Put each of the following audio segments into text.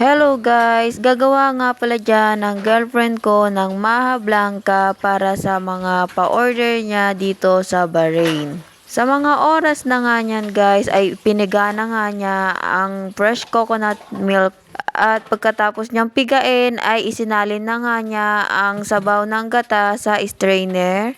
Hello guys! Gagawa nga pala dyan ng girlfriend ko ng Maha Blanca para sa mga pa-order niya dito sa Bahrain. Sa mga oras na nga niyan guys ay pinigana nga niya ang fresh coconut milk at pagkatapos niyang pigain ay isinalin na nga niya ang sabaw ng gata sa strainer.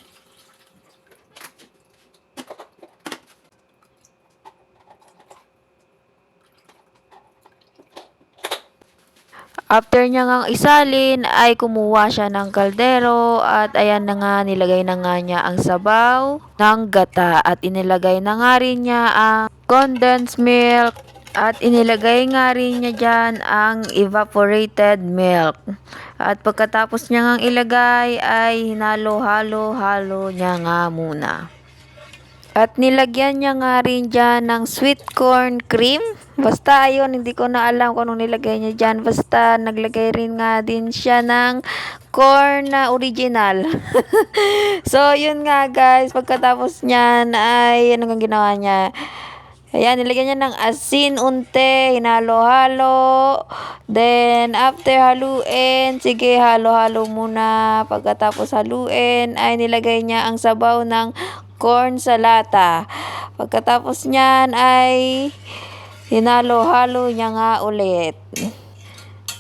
After niya ngang isalin ay kumuha siya ng kaldero at ayan na nga nilagay na nga niya ang sabaw ng gata at inilagay na nga rin niya ang condensed milk at inilagay nga rin niya dyan ang evaporated milk. At pagkatapos niya ngang ilagay ay hinalo-halo-halo niya nga muna. At nilagyan niya nga rin dyan ng sweet corn cream. Basta ayun, hindi ko na alam kung anong nilagay niya dyan. Basta naglagay rin nga din siya ng corn na original. So, yun nga guys. Pagkatapos niyan ay ano nga ginawa niya? Ayan, nilagyan niya ng asin, unte, hinalo-halo. Then, after haluin, sige, halo-halo muna. Pagkatapos haluin, ay nilagay niya ang sabaw ng corn sa lata. Pagkatapos niyan, ay hinalo-halo niya nga ulit.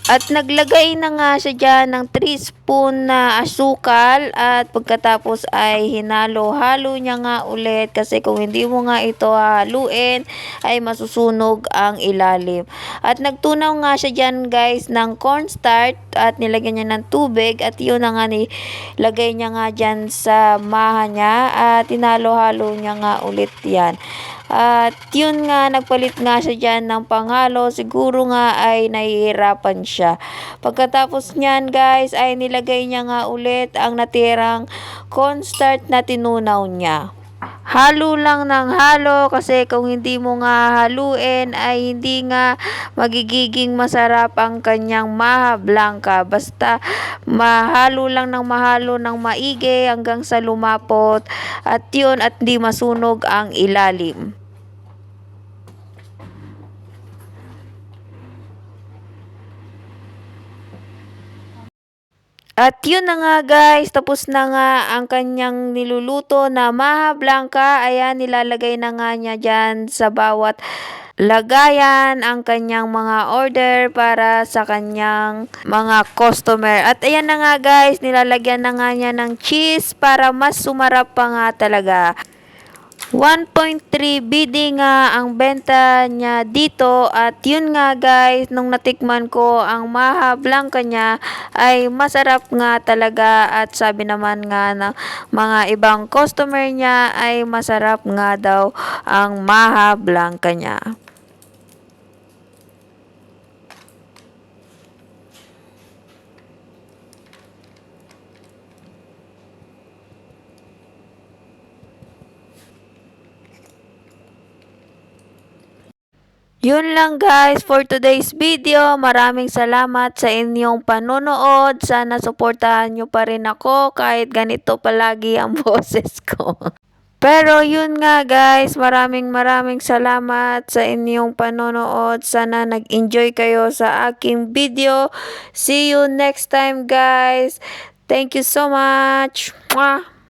At naglagay na nga siya dyan ng 3 spoon na asukal at pagkatapos ay hinalo-halo niya nga ulit kasi kung hindi mo nga ito haluin ay masusunog ang ilalim. At nagtunaw nga siya dyan guys ng cornstarch at nilagyan niya ng tubig at yun na nga nilagay niya nga dyan sa maha niya at hinalo-halo niya nga ulit yan. At yun nga, nagpalit nga siya dyan ng panghalo. Siguro nga ay nahihirapan siya. Pagkatapos niyan guys, ay nilagay niya nga ulit ang natirang cornstarch na tinunaw niya. Halo lang ng halo kasi kung hindi mo nga haluin ay hindi nga magiging masarap ang kanyang Maha Blanca. Basta mahalo lang ng mahalo ng maigi hanggang sa lumapot at yun at di masunog ang ilalim. At yun na nga guys, tapos na nga ang kanyang niluluto na Maha Blanca. Ayan, nilalagay na nga niya dyan sa bawat lagayan ang kanyang mga order para sa kanyang mga customer. At ayan na nga guys, nilalagyan na nga niya ng cheese para mas sumarap pa nga talaga. 1.3 BD nga ang benta niya dito at yun nga guys, nung natikman ko ang Maha Blanca niya ay masarap nga talaga at sabi naman nga ng mga ibang customer niya ay masarap nga daw ang Maha Blanca niya. Yun lang guys for today's video. Maraming salamat sa inyong panonood. Sana suportahan nyo pa rin ako kahit ganito palagi ang boses ko. Pero yun nga guys, maraming salamat sa inyong panonood. Sana nag-enjoy kayo sa aking video. See you next time guys. Thank you so much. Mwah!